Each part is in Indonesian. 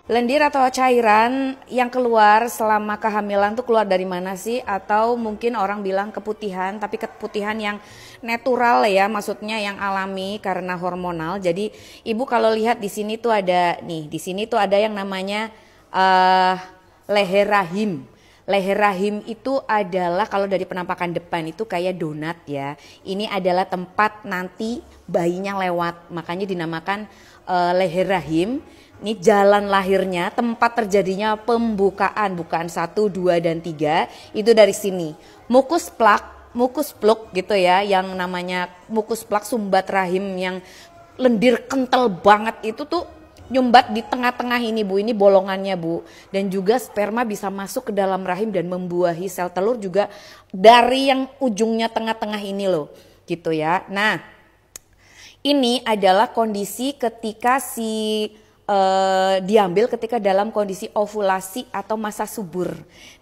Lendir atau cairan yang keluar selama kehamilan tuh keluar dari mana sih? Atau mungkin orang bilang keputihan, tapi keputihan yang natural ya, maksudnya yang alami karena hormonal. Jadi ibu kalau lihat di sini tuh ada nih, di sini tuh ada yang namanya leher rahim. Leher rahim itu adalah kalau dari penampakan depan itu kayak donat ya. Ini adalah tempat nanti bayinya lewat, makanya dinamakan leher rahim. Ini jalan lahirnya, tempat terjadinya pembukaan, bukaan 1, 2, dan 3 itu dari sini. Mukus plak gitu ya, yang namanya mukus plak sumbat rahim yang lendir kental banget itu tuh nyumbat di tengah-tengah ini Bu, ini bolongannya Bu. Dan juga sperma bisa masuk ke dalam rahim dan membuahi sel telur juga dari yang ujungnya tengah-tengah ini loh, gitu ya. Nah, ini adalah kondisi ketika diambil ketika dalam kondisi ovulasi atau masa subur.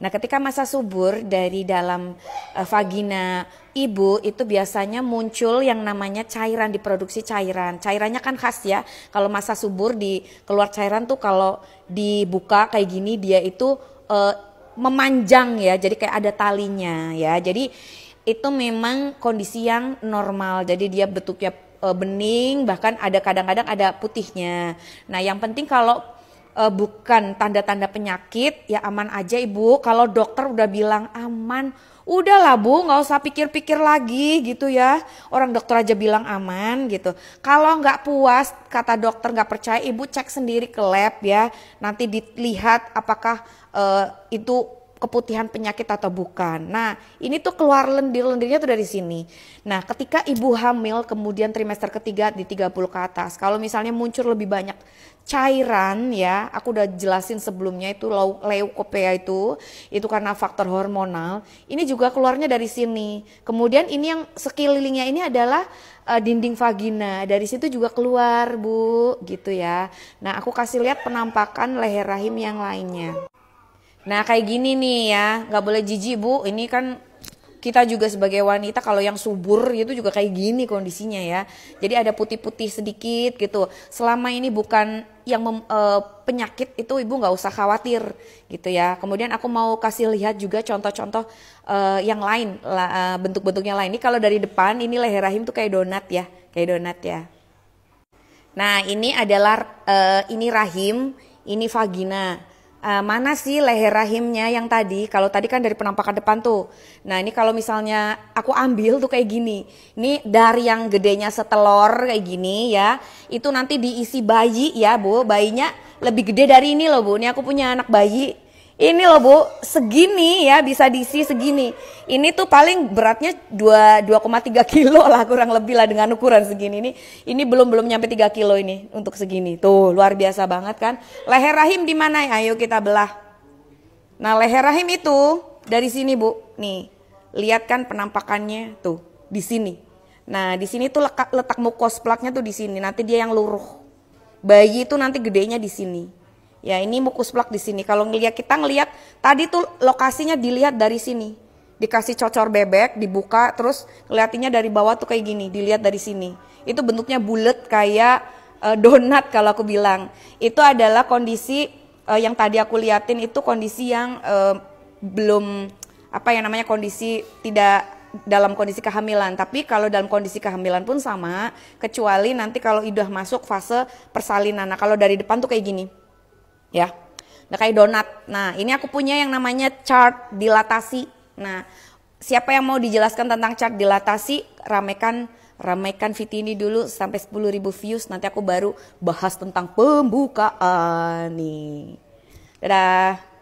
Nah, ketika masa subur dari dalam vagina ibu itu biasanya muncul yang namanya cairan, diproduksi cairan. Cairannya kan khas ya. Kalau masa subur di keluar cairan tuh kalau dibuka kayak gini dia itu memanjang ya. Jadi kayak ada talinya ya. Jadi itu memang kondisi yang normal. Jadi dia bentuknya bening, bahkan ada kadang-kadang ada putihnya. Nah, yang penting kalau bukan tanda-tanda penyakit ya aman aja ibu. Kalau dokter udah bilang aman, udahlah Bu, nggak usah pikir-pikir lagi gitu ya. Orang dokter aja bilang aman gitu. Kalau nggak puas, kata dokter nggak percaya, ibu cek sendiri ke lab ya. Nanti dilihat apakah itu keputihan penyakit atau bukan. Nah, ini tuh keluar lendir-lendirnya tuh dari sini. Nah, ketika ibu hamil kemudian trimester ketiga di 30 ke atas, kalau misalnya muncul lebih banyak cairan ya, aku udah jelasin sebelumnya itu leukopenia itu karena faktor hormonal. Ini juga keluarnya dari sini. Kemudian ini yang sekelilingnya ini adalah dinding vagina. Dari situ juga keluar Bu, gitu ya. Nah, aku kasih lihat penampakan leher rahim yang lainnya. Nah, kayak gini nih ya, nggak boleh jijik Bu, ini kan kita juga sebagai wanita kalau yang subur itu juga kayak gini kondisinya ya. Jadi ada putih-putih sedikit gitu. Selama ini bukan yang penyakit itu ibu nggak usah khawatir gitu ya. Kemudian aku mau kasih lihat juga contoh-contoh yang lain, bentuk-bentuknya lain. Ini kalau dari depan ini leher rahim tuh kayak donat ya, kayak donat ya. Nah, ini adalah ini rahim, ini vagina. Mana sih leher rahimnya yang tadi? Kalau tadi kan dari penampakan depan tuh. Nah, ini kalau misalnya aku ambil tuh kayak gini. Ini dari yang gedenya setelur kayak gini ya. Itu nanti diisi bayi ya Bu. Bayinya lebih gede dari ini loh Bu. Ini aku punya anak bayi. Ini loh Bu, segini ya, bisa diisi segini. Ini tuh paling beratnya 2,3 kilo lah kurang lebih lah dengan ukuran segini. Ini belum nyampe 3 kilo ini untuk segini. Tuh luar biasa banget kan. Leher rahim di mana? Ayo kita belah. Nah, leher rahim itu dari sini Bu. Nih, lihat kan penampakannya tuh di sini. Nah, di sini tuh letak mucus plaknya tuh di sini. Nanti dia yang luruh. Bayi itu nanti gedenya di sini. Ya, ini mukus plak di sini. Kalau kita ngelihat tadi tuh lokasinya dilihat dari sini. Dikasih cocor bebek, dibuka, terus kelihatinya dari bawah tuh kayak gini. Dilihat dari sini. Itu bentuknya bulat kayak donat kalau aku bilang. Itu adalah kondisi yang tadi aku liatin itu kondisi yang belum kondisi tidak dalam kondisi kehamilan. Tapi kalau dalam kondisi kehamilan pun sama, kecuali nanti kalau udah masuk fase persalinan. Nah, kalau dari depan tuh kayak gini. Ya, nah kayak donat. Nah, ini aku punya yang namanya chart dilatasi. Nah, siapa yang mau dijelaskan tentang chart dilatasi, ramaikan video ini dulu sampai 10.000 views. Nanti aku baru bahas tentang pembukaan nih. Dadah.